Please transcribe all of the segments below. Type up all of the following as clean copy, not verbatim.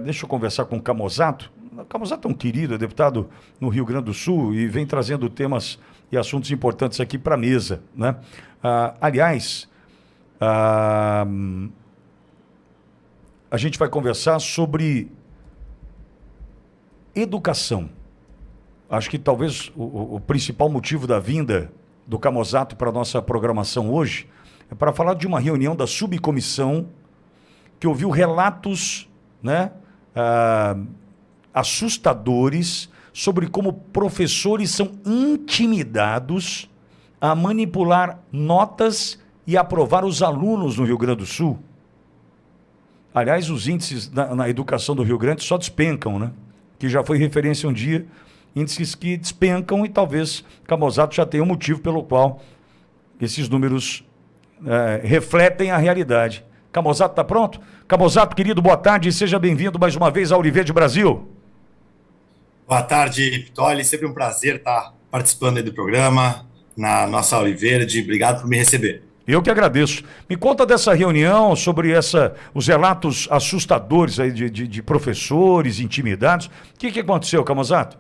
Deixa eu conversar com o Camozato. O Camozato é um querido, é deputado no Rio Grande do Sul e vem trazendo temas e assuntos importantes aqui para a mesa, né? Aliás, ah, a gente vai conversar sobre educação. Acho que talvez o principal motivo da vinda do Camozato para a nossa programação hoje é para falar de uma reunião da subcomissão que ouviu relatos, né, assustadores sobre como professores são intimidados a manipular notas e aprovar os alunos no Rio Grande do Sul. Aliás, os índices na educação do Rio Grande só despencam, né? Que já foi referência um dia, índices que despencam e talvez Camozato já tenha um motivo pelo qual esses números refletem a realidade. Camozato está pronto? Camozato, querido, boa tarde e seja bem-vindo mais uma vez ao Oliverde Brasil. Boa tarde, Pitoli. Sempre um prazer estar participando aí do programa, na nossa Oliverde. Obrigado por me receber. Eu que agradeço. Me conta dessa reunião, sobre os relatos assustadores aí de professores intimidados. O que aconteceu, Camozato?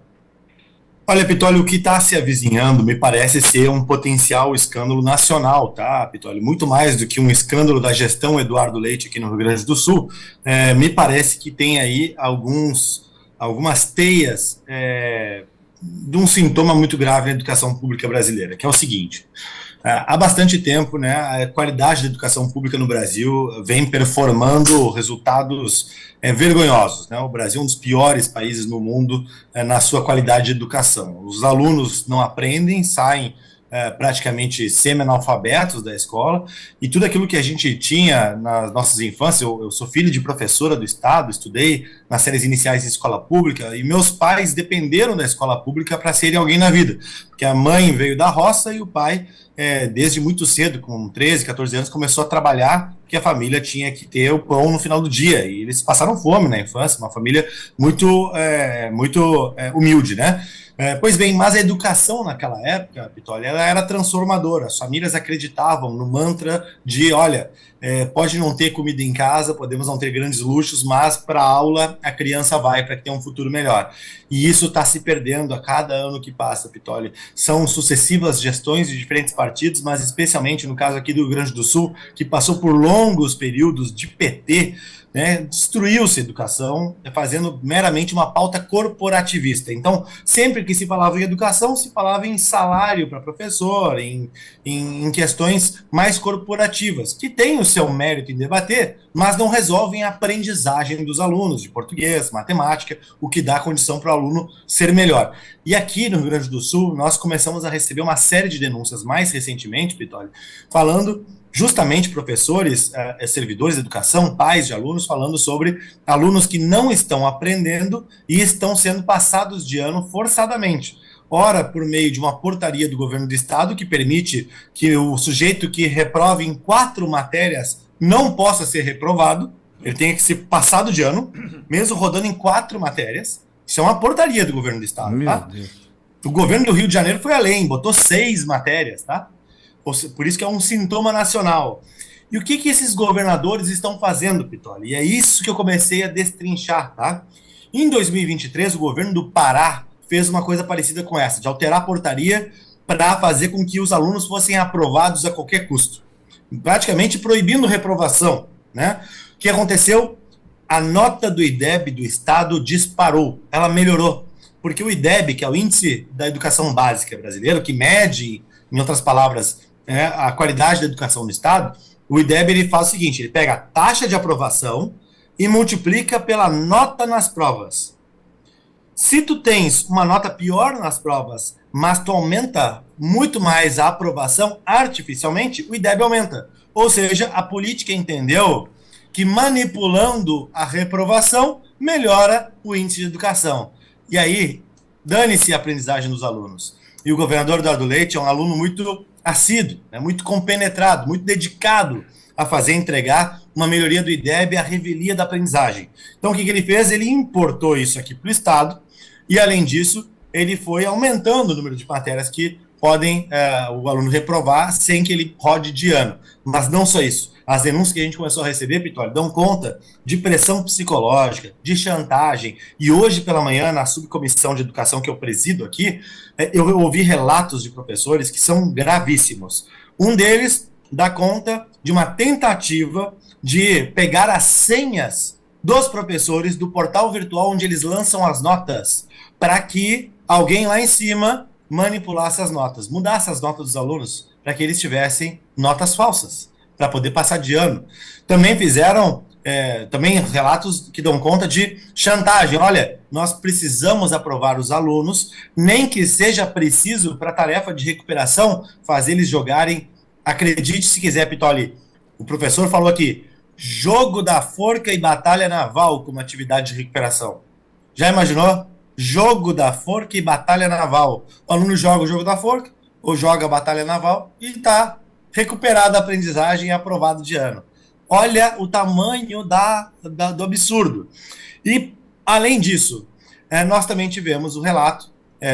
Olha, Pitoli, o que está se avizinhando me parece ser um potencial escândalo nacional, tá, Pitoli? Muito mais do que um escândalo da gestão Eduardo Leite aqui no Rio Grande do Sul. Me parece que tem aí algumas teias de um sintoma muito grave na educação pública brasileira, que é o seguinte. Há bastante tempo, né, a qualidade da educação pública no Brasil vem performando resultados vergonhosos, né? O Brasil é um dos piores países no mundo na sua qualidade de educação. Os alunos não aprendem, saem praticamente semi-analfabetos da escola, e tudo aquilo que a gente tinha nas nossas infâncias. Eu sou filho de professora do Estado, estudei nas séries iniciais de escola pública, e meus pais dependeram da escola pública para serem alguém na vida, porque a mãe veio da roça e o pai, desde muito cedo, com 13, 14 anos, começou a trabalhar, porque a família tinha que ter o pão no final do dia, e eles passaram fome na infância, uma família muito humilde, né? Pois bem, mas a educação naquela época, Pitoli, ela era transformadora. As famílias acreditavam no mantra de, olha, pode não ter comida em casa, podemos não ter grandes luxos, mas para a aula a criança vai para ter um futuro melhor. E isso está se perdendo a cada ano que passa, Pitoli. São sucessivas gestões de diferentes partidos, mas especialmente no caso aqui do Rio Grande do Sul, que passou por longos períodos de PT, né, destruiu-se a educação, fazendo meramente uma pauta corporativista. Então, sempre que se falava em educação, se falava em salário para professor, em questões mais corporativas, que têm o seu mérito em debater, mas não resolvem a aprendizagem dos alunos de português, matemática, o que dá condição para o aluno ser melhor. E aqui no Rio Grande do Sul, nós começamos a receber uma série de denúncias mais recentemente, Pitoli, falando justamente professores, servidores de educação, pais de alunos, falando sobre alunos que não estão aprendendo e estão sendo passados de ano forçadamente. Ora, por meio de uma portaria do governo do estado que permite que o sujeito que reprove em 4 matérias não possa ser reprovado, ele tem que ser passado de ano, mesmo rodando em 4 matérias. Isso é uma portaria do governo do estado, tá? Meu Deus. O governo do Rio de Janeiro foi além, botou 6 matérias, tá? Por isso que é um sintoma nacional. E o que esses governadores estão fazendo, Pitoli? E é isso que eu comecei a destrinchar, tá? Em 2023, o governo do Pará fez uma coisa parecida com essa, de alterar a portaria para fazer com que os alunos fossem aprovados a qualquer custo, praticamente proibindo reprovação, né? O que aconteceu? A nota do IDEB do estado disparou, ela melhorou, porque o IDEB, que é o Índice da Educação Básica Brasileiro, que mede, em outras palavras, a qualidade da educação no estado, o IDEB ele faz o seguinte, ele pega a taxa de aprovação e multiplica pela nota nas provas. Se tu tens uma nota pior nas provas, mas tu aumenta muito mais a aprovação artificialmente, o IDEB aumenta. Ou seja, a política entendeu que manipulando a reprovação melhora o índice de educação. E aí, dane-se a aprendizagem dos alunos. E o governador Eduardo Leite é um aluno muito assíduo, né, muito compenetrado, muito dedicado a entregar uma melhoria do IDEB à revelia da aprendizagem. Então, o que ele fez? Ele importou isso aqui para o Estado e, além disso, ele foi aumentando o número de matérias que podem o aluno reprovar sem que ele rode de ano. Mas não só isso. as denúncias que a gente começou a receber, Pitoli, dão conta de pressão psicológica, de chantagem. E hoje pela manhã, na subcomissão de educação que eu presido aqui, eu ouvi relatos de professores que são gravíssimos. Um deles dá conta de uma tentativa de pegar as senhas dos professores do portal virtual onde eles lançam as notas, para que alguém lá em cima manipulasse as notas, mudasse as notas dos alunos, para que eles tivessem notas falsas, para poder passar de ano. Também fizeram também relatos que dão conta de chantagem. Olha, nós precisamos aprovar os alunos, nem que seja preciso, para a tarefa de recuperação, fazer eles jogarem. Acredite se quiser, Pitoli, o professor falou aqui, jogo da forca e batalha naval como atividade de recuperação. Já imaginou? Jogo da forca e batalha naval. O aluno joga o jogo da forca, ou joga a batalha naval, e está recuperada a aprendizagem e aprovado de ano. Olha o tamanho do absurdo. E, além disso, nós também tivemos o relato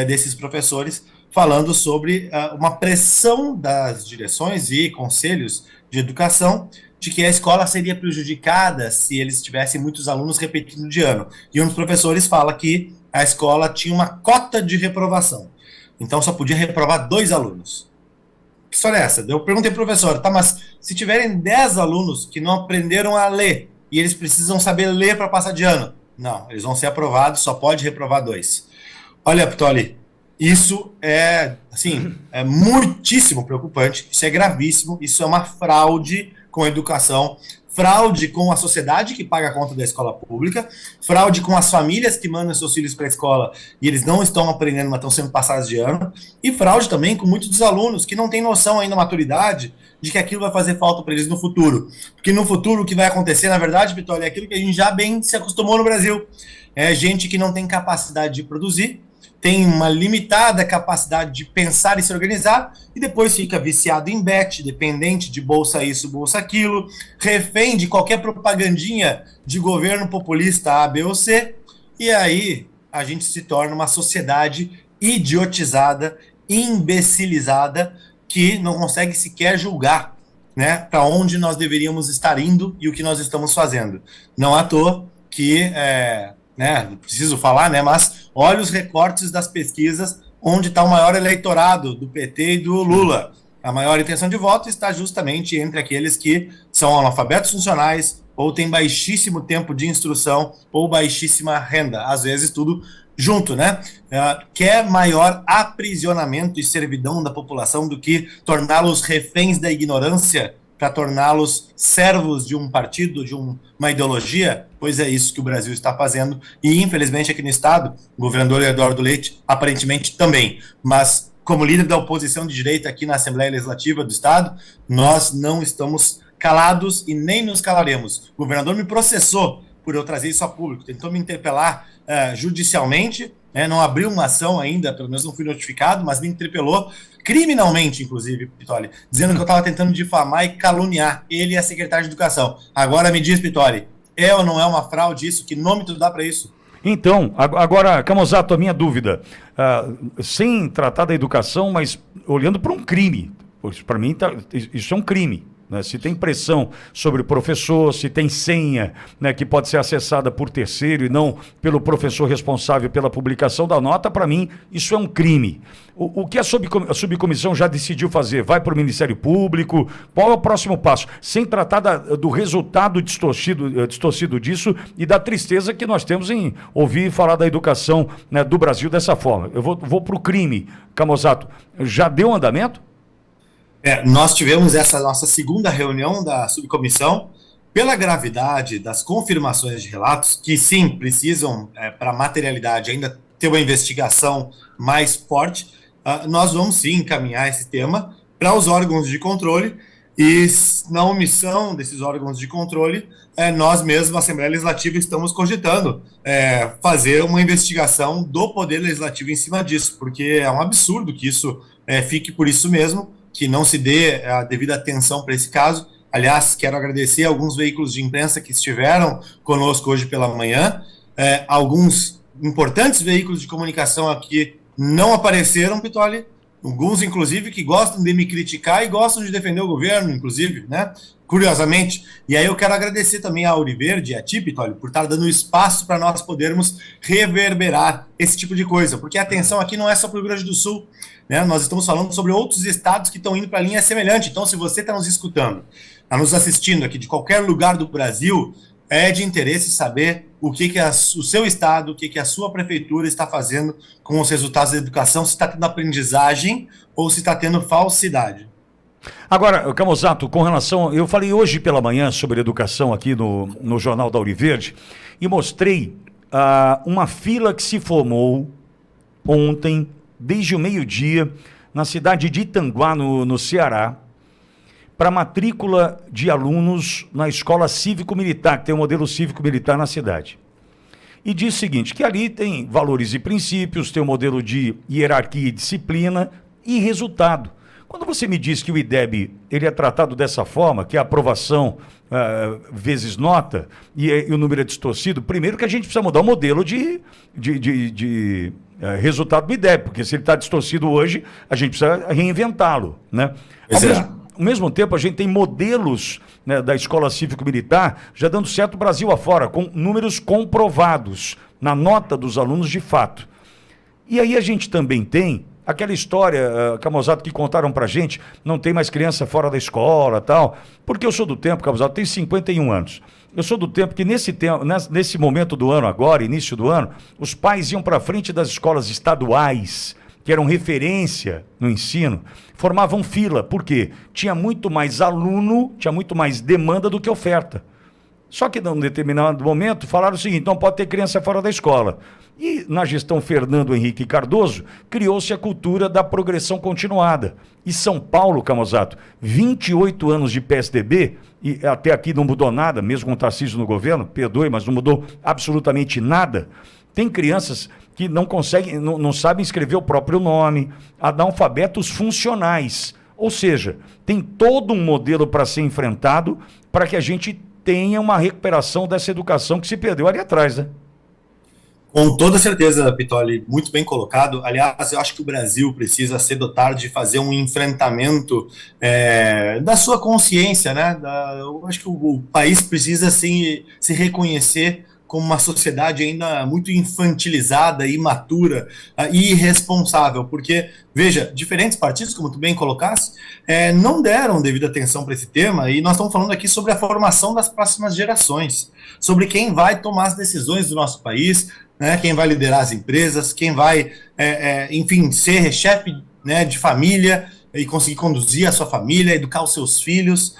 desses professores falando sobre uma pressão das direções e conselhos de educação de que a escola seria prejudicada se eles tivessem muitos alunos repetindo de ano. E um dos professores fala que a escola tinha uma cota de reprovação. Então, só podia reprovar 2 alunos. Que história é essa? Eu perguntei pro professor, tá, mas se tiverem 10 alunos que não aprenderam a ler e eles precisam saber ler para passar de ano, não, eles vão ser aprovados, só pode reprovar 2. Olha, Pitoli, isso é muitíssimo preocupante, isso é gravíssimo, isso é uma fraude com a educação, fraude com a sociedade que paga a conta da escola pública, fraude com as famílias que mandam seus filhos para a escola e eles não estão aprendendo, mas estão sendo passados de ano, e fraude também com muitos dos alunos que não têm noção ainda, maturidade, de que aquilo vai fazer falta para eles no futuro. Porque no futuro o que vai acontecer, na verdade, Pitoli, é aquilo que a gente já bem se acostumou no Brasil. É gente que não tem capacidade de produzir, tem uma limitada capacidade de pensar e se organizar, e depois fica viciado em bet, dependente de bolsa isso, bolsa aquilo, refém de qualquer propagandinha de governo populista A, B ou C, e aí a gente se torna uma sociedade idiotizada, imbecilizada, que não consegue sequer julgar, né, para onde nós deveríamos estar indo e o que nós estamos fazendo. Não à toa que... preciso falar, mas olha os recortes das pesquisas onde está o maior eleitorado do PT e do Lula. A maior intenção de voto está justamente entre aqueles que são analfabetos funcionais ou têm baixíssimo tempo de instrução ou baixíssima renda, às vezes tudo junto, né? Quer maior aprisionamento e servidão da população do que torná-los reféns da ignorância para torná-los servos de um partido, de uma ideologia? Pois é isso que o Brasil está fazendo, e infelizmente aqui no estado, o governador Eduardo Leite aparentemente também, mas como líder da oposição de direita aqui na Assembleia Legislativa do estado, nós não estamos calados e nem nos calaremos. O governador me processou por eu trazer isso a público, tentou me interpelar judicialmente, não abriu uma ação ainda, pelo menos não fui notificado, mas me interpelou criminalmente, inclusive, Pitoli, dizendo que eu estava tentando difamar e caluniar ele e a secretária de Educação. Agora me diz, Pitoli, é ou não é uma fraude isso? Que nome tu dá para isso? Então, agora, Camozato, a minha dúvida, sem tratar da educação, mas olhando para um crime, para mim isso é um crime. Né? Se tem pressão sobre o professor, se tem senha, né, que pode ser acessada por terceiro e não pelo professor responsável pela publicação da nota, para mim isso é um crime. O que a subcomissão já decidiu fazer? Vai para o Ministério Público? Qual é o próximo passo? Sem tratar do resultado distorcido disso e da tristeza que nós temos em ouvir falar da educação, né, do Brasil dessa forma. Eu vou para o crime, Camozato. Já deu andamento? Nós tivemos essa nossa segunda reunião da subcomissão, pela gravidade das confirmações de relatos, que sim, precisam, para a materialidade, ainda ter uma investigação mais forte, nós vamos sim encaminhar esse tema para os órgãos de controle, e na omissão desses órgãos de controle, nós mesmos, a Assembleia Legislativa, estamos cogitando fazer uma investigação do Poder Legislativo em cima disso, porque é um absurdo que isso fique por isso mesmo, que não se dê a devida atenção para esse caso. Aliás, quero agradecer a alguns veículos de imprensa que estiveram conosco hoje pela manhã. Alguns importantes veículos de comunicação aqui não apareceram, Pitoli, Alguns, inclusive, que gostam de me criticar e gostam de defender o governo, inclusive, né? Curiosamente. E aí eu quero agradecer também a Auriverde e a ti, Pitoli, por estar dando espaço para nós podermos reverberar esse tipo de coisa, porque a atenção aqui não é só para o Rio Grande do Sul, né? Nós estamos falando sobre outros estados que estão indo para a linha semelhante. Então, se você está nos escutando, está nos assistindo aqui de qualquer lugar do Brasil, é de interesse saber o que o seu estado, o que a sua prefeitura está fazendo com os resultados da educação, se está tendo aprendizagem ou se está tendo falsidade. Agora, Camusato, com relação... Eu falei hoje pela manhã sobre educação aqui no Jornal da Auriverde e mostrei uma fila que se formou ontem, desde o meio-dia, na cidade de Itanguá, no Ceará, para matrícula de alunos na escola cívico-militar, que tem um modelo cívico-militar na cidade. E diz o seguinte, que ali tem valores e princípios, tem um modelo de hierarquia e disciplina e resultado. Quando você me diz que o IDEB ele é tratado dessa forma, que é aprovação vezes nota e o número é distorcido, primeiro que a gente precisa mudar o modelo de resultado do IDEB, porque se ele está distorcido hoje, a gente precisa reinventá-lo, né? Ao mesmo tempo, a gente tem modelos, né, da escola cívico-militar já dando certo o Brasil afora, com números comprovados na nota dos alunos de fato. E aí a gente também tem aquela história, Camusato, que contaram pra gente, não tem mais criança fora da escola e tal, porque eu sou do tempo, Camusato, tenho 51 anos. Eu sou do tempo que nesse momento do ano agora, início do ano, os pais iam para frente das escolas estaduais, que eram referência no ensino, formavam fila. Por quê? Tinha muito mais aluno, tinha muito mais demanda do que oferta. Só que, num determinado momento, falaram o seguinte, não pode ter criança fora da escola. E, na gestão Fernando Henrique Cardoso, criou-se a cultura da progressão continuada. E São Paulo, Camusato, 28 anos de PSDB, e até aqui não mudou nada, mesmo com o Tarcísio no governo, perdoe, mas não mudou absolutamente nada. Tem crianças que não conseguem, não sabem escrever o próprio nome, analfabetos funcionais. Ou seja, tem todo um modelo para ser enfrentado para que a gente tenha uma recuperação dessa educação que se perdeu ali atrás, né? Com toda certeza, Pitoli, muito bem colocado. Aliás, eu acho que o Brasil precisa se dotar de fazer um enfrentamento da sua consciência, né? Eu acho que o país precisa se reconhecer como uma sociedade ainda muito infantilizada, imatura e irresponsável, porque, veja, diferentes partidos, como tu bem colocaste, não deram devida atenção para esse tema, e nós estamos falando aqui sobre a formação das próximas gerações, sobre quem vai tomar as decisões do nosso país, né, quem vai liderar as empresas, quem vai, enfim, ser chefe, né, de família e conseguir conduzir a sua família, educar os seus filhos,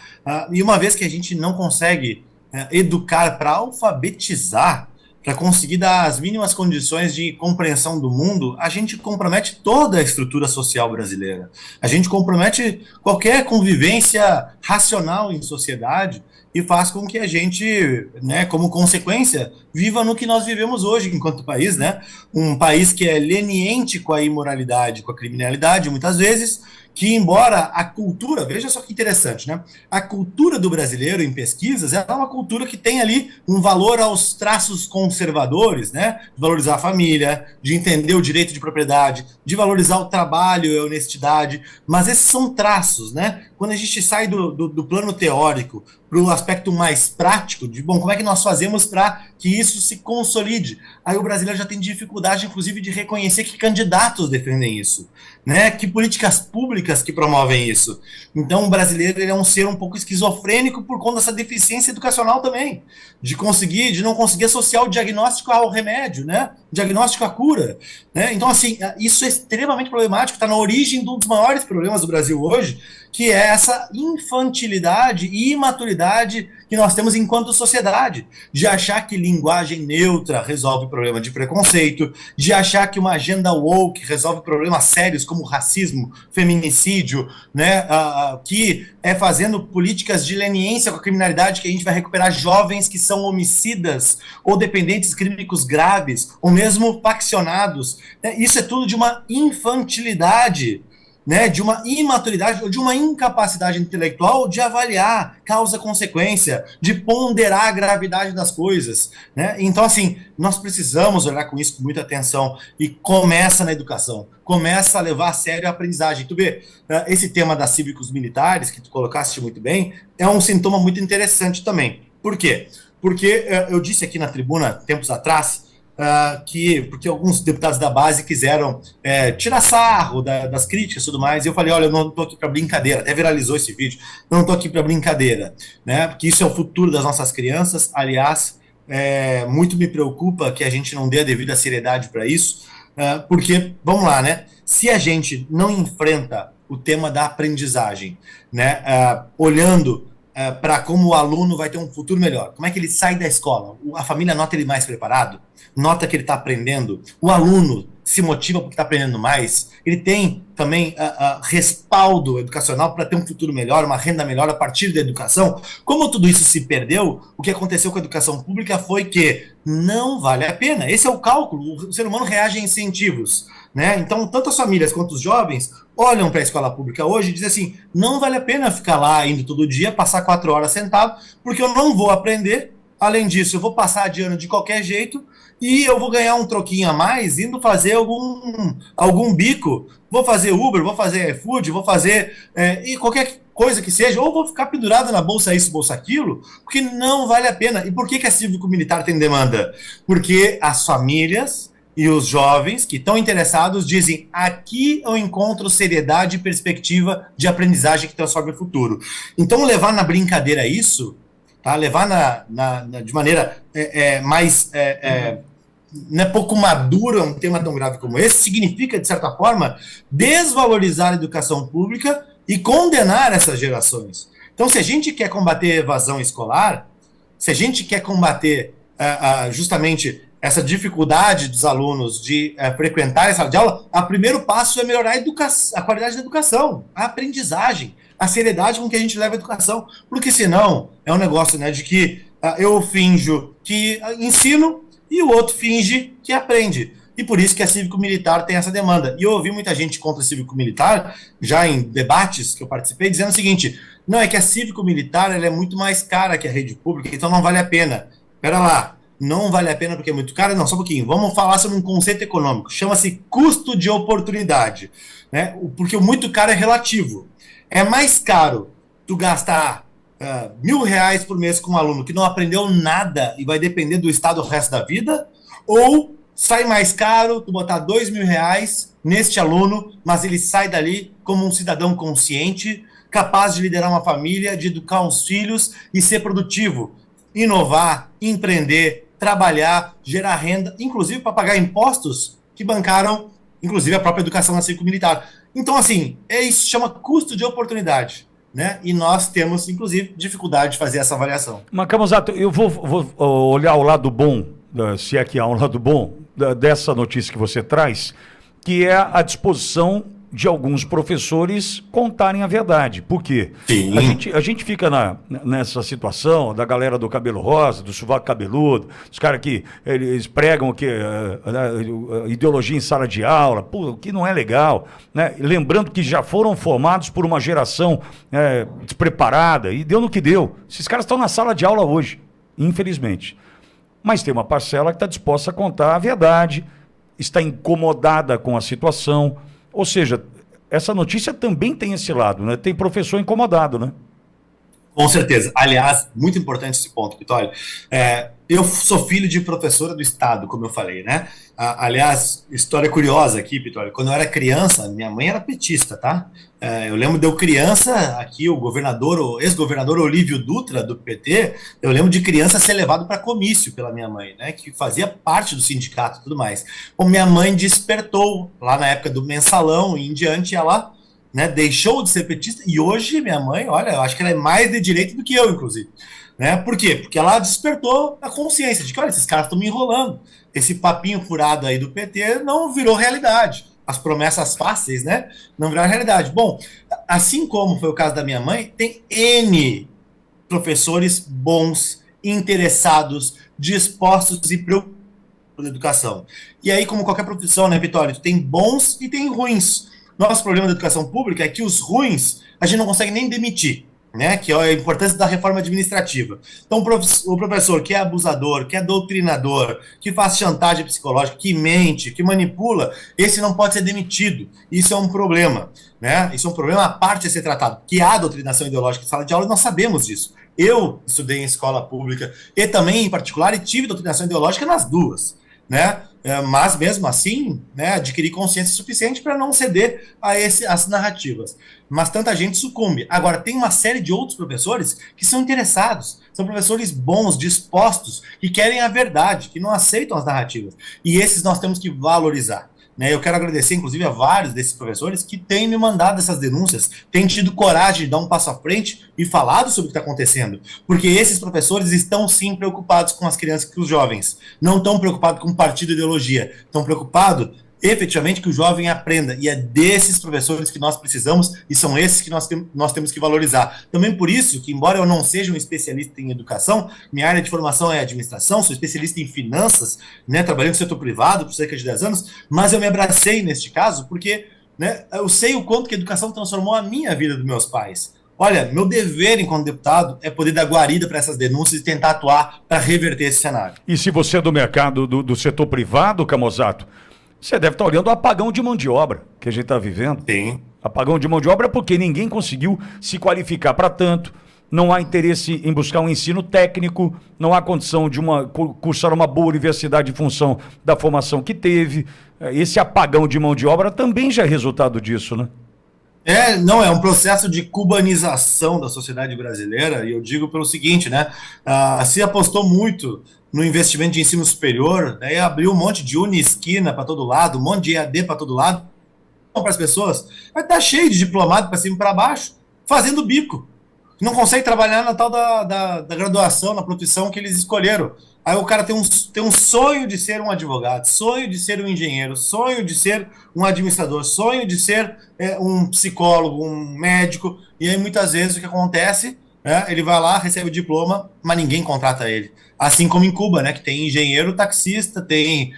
e uma vez que a gente não consegue educar para alfabetizar, para conseguir dar as mínimas condições de compreensão do mundo, a gente compromete toda a estrutura social brasileira. A gente compromete qualquer convivência racional em sociedade e faz com que a gente, né, como consequência, viva no que nós vivemos hoje enquanto país, né? Um país que é leniente com a imoralidade, com a criminalidade, muitas vezes, que embora a cultura, veja só que interessante, né? A cultura do brasileiro em pesquisas é uma cultura que tem ali um valor aos traços conservadores, né? De valorizar a família, de entender o direito de propriedade, de valorizar o trabalho e a honestidade, mas esses são traços, né? Quando a gente sai do plano teórico para o aspecto mais prático, de, bom, como é que nós fazemos para que isso se consolide? Aí o brasileiro já tem dificuldade, inclusive, de reconhecer que candidatos defendem isso, né? Que políticas públicas que promovem isso. Então, o brasileiro ele é um ser um pouco esquizofrênico por conta dessa deficiência educacional também, de não conseguir associar o diagnóstico ao remédio, né? O diagnóstico à cura, né? Então, assim, isso é extremamente problemático, está na origem de um dos maiores problemas do Brasil hoje, que é essa infantilidade e imaturidade que nós temos enquanto sociedade, de achar que linguagem neutra resolve problema de preconceito, de achar que uma agenda woke resolve problemas sérios como racismo, feminicídio, né, que é fazendo políticas de leniência com a criminalidade que a gente vai recuperar jovens que são homicidas ou dependentes químicos graves, ou mesmo faccionados. Isso é tudo de uma infantilidade né, de uma imaturidade ou de uma incapacidade intelectual de avaliar causa-consequência, de ponderar a gravidade das coisas, né? Então, assim, nós precisamos olhar com isso com muita atenção e começa na educação, começa a levar a sério a aprendizagem. Tu vê, esse tema das cívicos militares, que tu colocaste muito bem, é um sintoma muito interessante também. Por quê? Porque eu disse aqui na tribuna, tempos atrás, porque alguns deputados da base quiseram tirar sarro das críticas e tudo mais, e eu falei, olha, eu não estou aqui para brincadeira, até viralizou esse vídeo, eu não estou aqui para brincadeira, né, porque isso é o futuro das nossas crianças, aliás, muito me preocupa que a gente não dê a devida seriedade para isso, porque, vamos lá, né, se a gente não enfrenta o tema da aprendizagem, né, olhando para como o aluno vai ter um futuro melhor. Como é que ele sai da escola? A família nota ele mais preparado? Nota que ele está aprendendo? O aluno se motiva porque está aprendendo mais? Ele tem também respaldo educacional para ter um futuro melhor, uma renda melhor a partir da educação? Como tudo isso se perdeu, o que aconteceu com a educação pública foi que não vale a pena. Esse é o cálculo. O ser humano reage a incentivos, né? Então, tanto as famílias quanto os jovens olham para a escola pública hoje e dizem assim, não vale a pena ficar lá indo todo dia, passar 4 horas sentado, porque eu não vou aprender. Além disso, eu vou passar de ano de qualquer jeito e eu vou ganhar um troquinho a mais indo fazer algum bico. Vou fazer Uber, vou fazer iFood, vou fazer e qualquer coisa que seja, ou vou ficar pendurado na bolsa isso, bolsa aquilo, porque não vale a pena. E por que a cívico-militar tem demanda? Porque as famílias e os jovens que estão interessados dizem, aqui eu encontro seriedade e perspectiva de aprendizagem que transforma o futuro. Então, levar na brincadeira isso, tá? Levar de maneira mais pouco madura um tema tão grave como esse, significa, de certa forma, desvalorizar a educação pública e condenar essas gerações. Então, se a gente quer combater a evasão escolar, se a gente quer combater justamente essa dificuldade dos alunos de frequentar a sala de aula, o primeiro passo é melhorar a qualidade da educação, a aprendizagem, a seriedade com que a gente leva a educação, porque senão é um negócio, né, de que eu finjo que ensino e o outro finge que aprende. E por isso que a cívico-militar tem essa demanda. E eu ouvi muita gente contra a cívico-militar, já em debates que eu participei, dizendo o seguinte, não, é que a cívico-militar ela é muito mais cara que a rede pública, então não vale a pena. Espera lá, não vale a pena porque é muito caro? Não, só um pouquinho. Vamos falar sobre um conceito econômico. Chama-se custo de oportunidade, né? Porque o muito caro é relativo. É mais caro tu gastar R$1.000 por mês com um aluno que não aprendeu nada e vai depender do Estado o resto da vida, ou sai mais caro tu botar R$2.000 neste aluno, mas ele sai dali como um cidadão consciente, capaz de liderar uma família, de educar uns filhos e ser produtivo, inovar, empreender, trabalhar, gerar renda, inclusive para pagar impostos que bancaram, inclusive, a própria educação na cívico-militar. Então, assim, isso chama custo de oportunidade, né? E nós temos, inclusive, dificuldade de fazer essa avaliação. Mas, Camusato, eu vou olhar o lado bom, se é que há um lado bom, dessa notícia que você traz, que é a disposição de alguns professores contarem a verdade. Por quê? A gente fica nessa situação da galera do cabelo rosa, do sovaco cabeludo, os caras que eles pregam que ideologia em sala de aula, que não é legal, né? Lembrando que já foram formados por uma geração despreparada e deu no que deu. Esses caras estão na sala de aula hoje, infelizmente. Mas tem uma parcela que está disposta a contar a verdade, está incomodada com a situação. Ou seja, essa notícia também tem esse lado, né? Tem professor incomodado, né? Com certeza. Aliás, muito importante esse ponto, Vitório. Eu sou filho de professora do Estado, como eu falei, né? Aliás, história curiosa aqui, Vitório. Quando eu era criança, minha mãe era petista, tá? Eu lembro de eu criança, aqui o ex-governador Olívio Dutra, do PT, eu lembro de criança ser levado para comício pela minha mãe, né? Que fazia parte do sindicato e tudo mais. Bom, minha mãe despertou, lá na época do mensalão e em diante, ela, né, deixou de ser petista, e hoje minha mãe, olha, eu acho que ela é mais de direita do que eu, inclusive. Né? Por quê? Porque ela despertou a consciência de que, olha, esses caras estão me enrolando. Esse papinho furado aí do PT não virou realidade. As promessas fáceis, né, não viraram realidade. Bom, assim como foi o caso da minha mãe, tem N professores bons, interessados, dispostos e preocupados com a educação. E aí, como qualquer profissão, né, Vitória, tu tem bons e tem ruins. Nosso problema da educação pública é que os ruins a gente não consegue nem demitir, né? Que é a importância da reforma administrativa. Então, o professor que é abusador, que é doutrinador, que faz chantagem psicológica, que mente, que manipula, esse não pode ser demitido. Isso é um problema, né? Isso é um problema à parte a ser tratado. Que há doutrinação ideológica em sala de aula, nós sabemos disso. Eu estudei em escola pública e também, em particular, e tive doutrinação ideológica nas duas, né? Mas mesmo assim, né, adquirir consciência suficiente para não ceder a as narrativas. Mas tanta gente sucumbe. Agora, tem uma série de outros professores que são interessados, são professores bons, dispostos, que querem a verdade, que não aceitam as narrativas. E esses nós temos que valorizar. Né? Eu quero agradecer, inclusive, a vários desses professores que têm me mandado essas denúncias, têm tido coragem de dar um passo à frente e falado sobre o que está acontecendo. Porque esses professores estão, sim, preocupados com as crianças e com os jovens. Não estão preocupados com partido e ideologia. Estão preocupados, efetivamente, que o jovem aprenda. E é desses professores que nós precisamos e são esses que nós temos que valorizar. Também por isso que, embora eu não seja um especialista em educação, minha área de formação é administração, sou especialista em finanças, né, trabalhando no setor privado por cerca de 10 anos, mas eu me abracei neste caso porque, né, eu sei o quanto que a educação transformou a minha vida dos meus pais. Olha, meu dever enquanto deputado é poder dar guarida para essas denúncias e tentar atuar para reverter esse cenário. E se você é do mercado do setor privado, Camozzato, você deve estar olhando o apagão de mão de obra que a gente está vivendo. Sim. Apagão de mão de obra porque ninguém conseguiu se qualificar para tanto, não há interesse em buscar um ensino técnico, não há condição de cursar uma boa universidade em função da formação que teve. Esse apagão de mão de obra também já é resultado disso, né? Não, é um processo de cubanização da sociedade brasileira, e eu digo pelo seguinte, né? Se apostou muito no investimento de ensino superior, daí abriu um monte de Unisquina para todo lado, um monte de EAD para todo lado, para as pessoas, vai estar cheio de diplomado para cima e para baixo, fazendo bico. Não consegue trabalhar na tal da graduação, na profissão que eles escolheram. Aí o cara tem um sonho de ser um advogado, sonho de ser um engenheiro, sonho de ser um administrador, sonho de ser um psicólogo, um médico. E aí muitas vezes o que acontece, ele vai lá, recebe o diploma, mas ninguém contrata ele. Assim como em Cuba, né, que tem engenheiro taxista, tem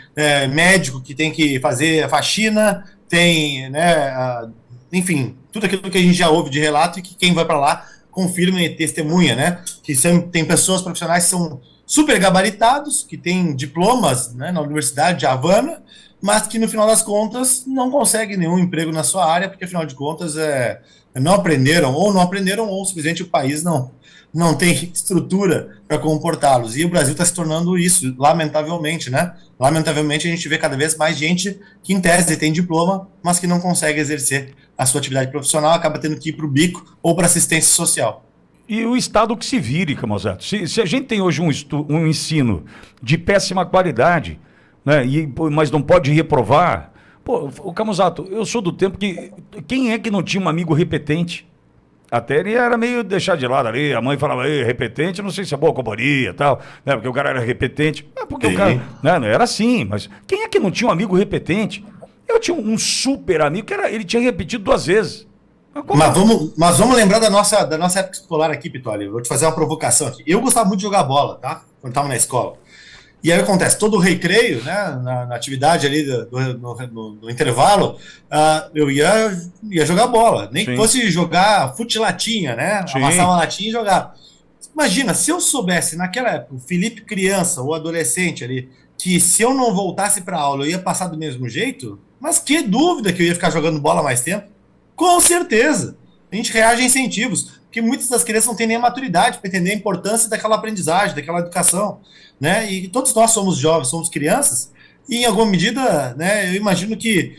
médico que tem que fazer a faxina, tem, né, enfim, tudo aquilo que a gente já ouve de relato e que quem vai para lá confirma e testemunha, né, que tem pessoas profissionais que são super gabaritados, que têm diplomas, né, na Universidade de Havana, mas que no final das contas não conseguem nenhum emprego na sua área, porque afinal de contas não aprenderam ou simplesmente o país não tem estrutura para comportá-los. E o Brasil está se tornando isso, lamentavelmente, né? Lamentavelmente a gente vê cada vez mais gente que em tese tem diploma, mas que não consegue exercer a sua atividade profissional, acaba tendo que ir para o bico ou para assistência social. E o Estado que se vire, Camozzato. Se a gente tem hoje um ensino de péssima qualidade, né, mas não pode reprovar. Pô, o Camozzato, eu sou do tempo que... Quem é que não tinha um amigo repetente? Até ele era meio deixado de lado ali, a mãe falava, repetente, não sei se é boa companhia e tal, né, porque o cara era repetente. Porque o cara, né, não era assim, mas quem é que não tinha um amigo repetente? Eu tinha um super amigo que ele tinha repetido 2 vezes. Mas vamos lembrar da nossa época escolar aqui, Pitoli. Vou te fazer uma provocação aqui. Eu gostava muito de jogar bola, tá? Quando estava na escola. E aí acontece, todo o recreio, né, na atividade ali no intervalo, eu ia jogar bola. Nem que fosse jogar fute-latinha, né? Sim. Amassar uma latinha e jogar. Imagina, se eu soubesse naquela época, o Felipe criança ou adolescente ali, que se eu não voltasse para aula eu ia passar do mesmo jeito, mas que dúvida que eu ia ficar jogando bola mais tempo. Com certeza. A gente reage a incentivos, porque muitas das crianças não têm nem a maturidade para entender a importância daquela aprendizagem, daquela educação, né? E todos nós somos jovens, somos crianças, e em alguma medida, né, eu imagino que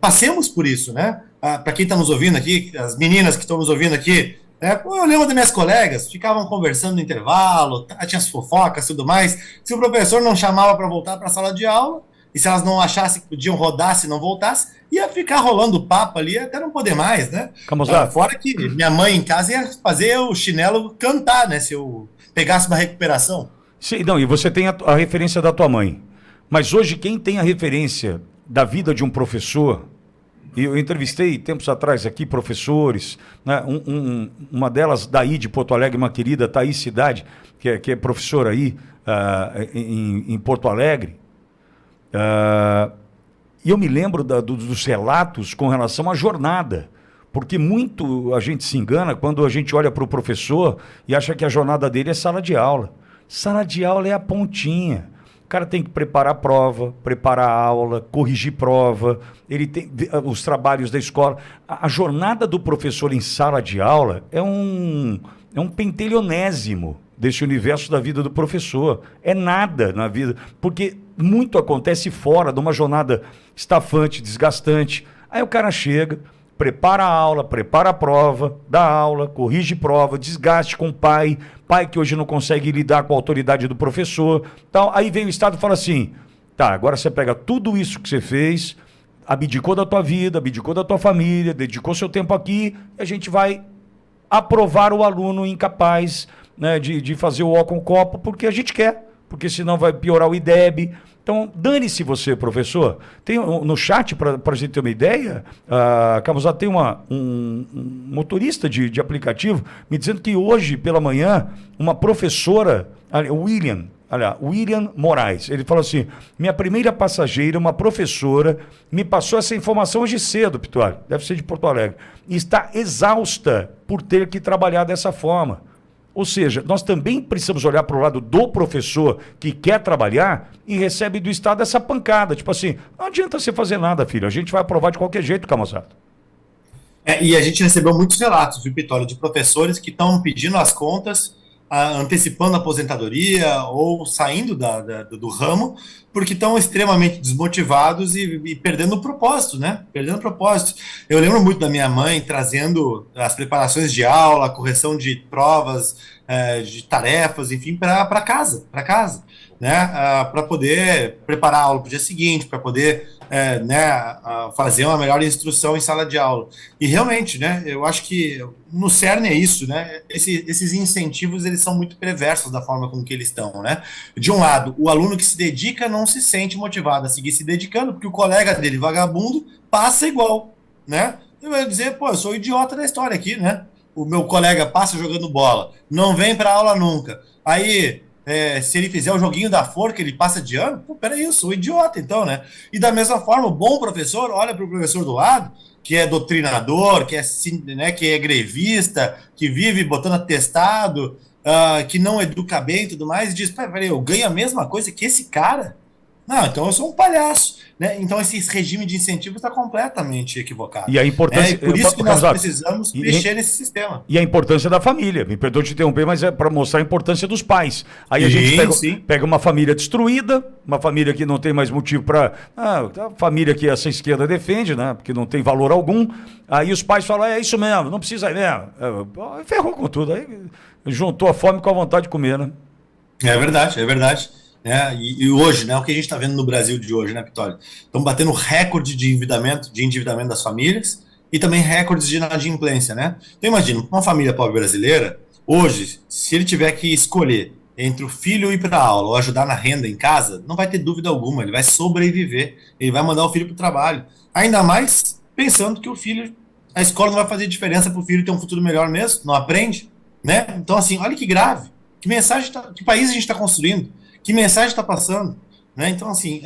passemos por isso, né? Para quem está nos ouvindo aqui, as meninas que estão nos ouvindo aqui, eu lembro das minhas colegas, ficavam conversando no intervalo, tinha as fofocas e tudo mais. Se o professor não chamava para voltar para a sala de aula, e se elas não achassem que podiam rodar se não voltasse, ia ficar rolando papo ali até não poder mais, né? Fora que minha mãe em casa ia fazer o chinelo cantar, né? Se eu pegasse uma recuperação. Sim, não, e você tem a referência da tua mãe. Mas hoje quem tem a referência da vida de um professor, e eu entrevistei tempos atrás aqui professores, né? Uma delas daí de Porto Alegre, uma querida Thaís Cidade, que é professora aí em Porto Alegre, E eu me lembro dos relatos com relação à jornada. Porque muito a gente se engana quando a gente olha para o professor e acha que a jornada dele é sala de aula. Sala de aula é a pontinha. O cara tem que preparar a prova, preparar a aula, corrigir prova, ele tem os trabalhos da escola. A jornada do professor em sala de aula é um pentelionésimo desse universo da vida do professor. É nada na vida, porque muito acontece fora de uma jornada estafante, desgastante. Aí o cara chega, prepara a aula, prepara a prova, dá aula, corrige prova, desgaste com o pai que hoje não consegue lidar com a autoridade do professor. Tal. Aí vem o Estado e fala assim, tá, agora você pega tudo isso que você fez, abdicou da tua vida, abdicou da tua família, dedicou seu tempo aqui, e a gente vai aprovar o aluno incapaz, né, de fazer o ó com o copo, porque a gente quer, porque senão vai piorar o IDEB. Então, dane-se você, professor. Tem no chat, para a gente ter uma ideia, Camusato, tem um motorista de aplicativo me dizendo que hoje, pela manhã, uma professora, William Moraes, ele falou assim, minha primeira passageira, uma professora, me passou essa informação hoje cedo, Pitório, deve ser de Porto Alegre, e está exausta por ter que trabalhar dessa forma. Ou seja, nós também precisamos olhar para o lado do professor que quer trabalhar e recebe do Estado essa pancada. Tipo assim, não adianta você fazer nada, filho. A gente vai aprovar de qualquer jeito, Camusato. E a gente recebeu muitos relatos, viu, Pitório, de professores que estão pedindo as contas, antecipando a aposentadoria ou saindo do ramo, porque estão extremamente desmotivados e perdendo o propósito, né? Perdendo o propósito. Eu lembro muito da minha mãe trazendo as preparações de aula, a correção de provas, de tarefas, enfim, para casa, né? Para poder preparar a aula para o dia seguinte, para poder fazer uma melhor instrução em sala de aula. E realmente, né, eu acho que no cerne é isso, né? Esses incentivos, eles são muito perversos da forma com que eles estão, né? De um lado, o aluno que se dedica não se sente motivado a seguir se dedicando, porque o colega dele, vagabundo, passa igual, né? Ele vai dizer, pô, eu sou o idiota da história aqui, né? O meu colega passa jogando bola, não vem para aula nunca. Aí, se ele fizer o joguinho da forca, ele passa de ano, pô, peraí, eu sou um idiota então, né? E da mesma forma, o bom professor olha para o professor do lado, que é doutrinador, que é grevista, que vive botando atestado, que não educa bem e tudo mais, e diz, peraí, eu ganho a mesma coisa que esse cara? Não, então eu sou um palhaço, né? Então esse regime de incentivo está completamente equivocado. E a importância... E por isso que nós precisamos mexer nesse sistema. E a importância da família. Me perdoe te interromper, mas é para mostrar a importância dos pais. Aí a gente pega uma família destruída, uma família que não tem mais motivo para... a família que essa esquerda defende, né? Porque não tem valor algum. Aí os pais falam, é isso mesmo, não precisa ir mesmo. Ferrou com tudo. Aí juntou a fome com a vontade de comer, né? É verdade, é verdade. E hoje, né, o que a gente está vendo no Brasil de hoje, né, Pitório? Estão batendo recorde de endividamento das famílias e também recordes de inadimplência, né? Então imagina, uma família pobre brasileira, hoje, se ele tiver que escolher entre o filho ir para a aula ou ajudar na renda em casa, não vai ter dúvida alguma, ele vai sobreviver, ele vai mandar o filho para o trabalho. Ainda mais pensando que a escola não vai fazer diferença para o filho ter um futuro melhor mesmo, não aprende, né? Então assim, olha que grave, que país a gente está construindo? Que mensagem está passando? Né? Então, assim,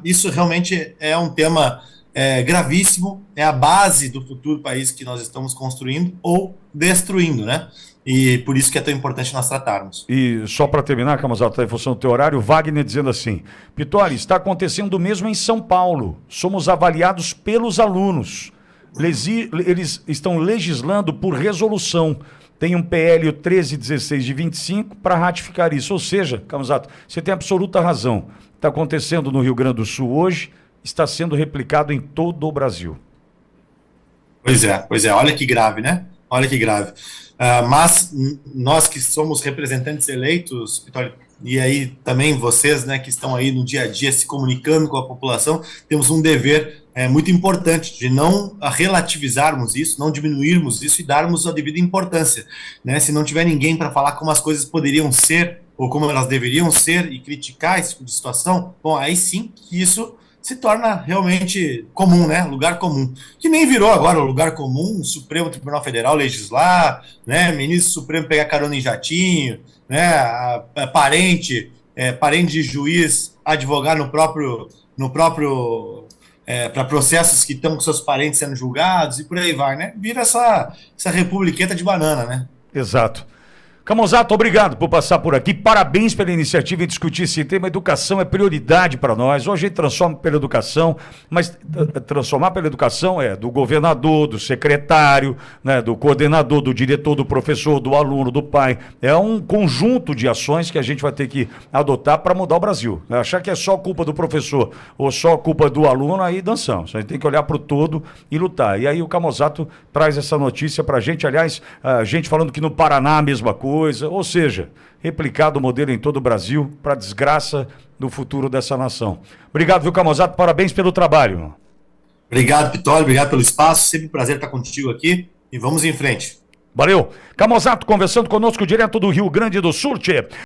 isso realmente é um tema gravíssimo, é a base do futuro país que nós estamos construindo ou destruindo, né? E por isso que é tão importante nós tratarmos. E só para terminar, Camusato, em função do teu horário, Wagner dizendo assim, Pitório, está acontecendo o mesmo em São Paulo, somos avaliados pelos alunos, eles estão legislando por resolução. Tem um PL 1316 de 25 para ratificar isso. Ou seja, Camusato, você tem absoluta razão. Está acontecendo no Rio Grande do Sul hoje, está sendo replicado em todo o Brasil. Pois é. Olha que grave, né? Olha que grave. Mas nós que somos representantes eleitos, Vitória, e aí também vocês, né, que estão aí no dia a dia se comunicando com a população, temos um dever muito importante de não relativizarmos isso, não diminuirmos isso e darmos a devida importância, né? Se não tiver ninguém para falar como as coisas poderiam ser ou como elas deveriam ser e criticar esse tipo de situação, bom, aí sim que isso se torna realmente comum, né? Lugar comum. Que nem virou agora o lugar comum, o Supremo Tribunal Federal legislar, né? Ministro Supremo pegar carona em jatinho, né? Parente de juiz advogar no próprio para processos que estão com seus parentes sendo julgados e por aí vai, né? Vira essa republiqueta de banana, né? Exato. Camozato, obrigado por passar por aqui. Parabéns pela iniciativa em discutir esse tema. Educação é prioridade para nós. Hoje a gente transforma pela educação, mas transformar pela educação é do governador, do secretário, né, do coordenador, do diretor, do professor, do aluno, do pai. É um conjunto de ações que a gente vai ter que adotar para mudar o Brasil. Achar que é só culpa do professor ou só culpa do aluno, aí dançamos. A gente tem que olhar para o todo e lutar. E aí o Camozato traz essa notícia para a gente. Aliás, a gente falando que no Paraná a mesma coisa. Ou seja, replicado o modelo em todo o Brasil para a desgraça do futuro dessa nação. Obrigado, viu, Camozato? Parabéns pelo trabalho. Obrigado, Pitoli, obrigado pelo espaço. Sempre um prazer estar contigo aqui e vamos em frente. Valeu. Camozato conversando conosco direto do Rio Grande do Sul, tchê.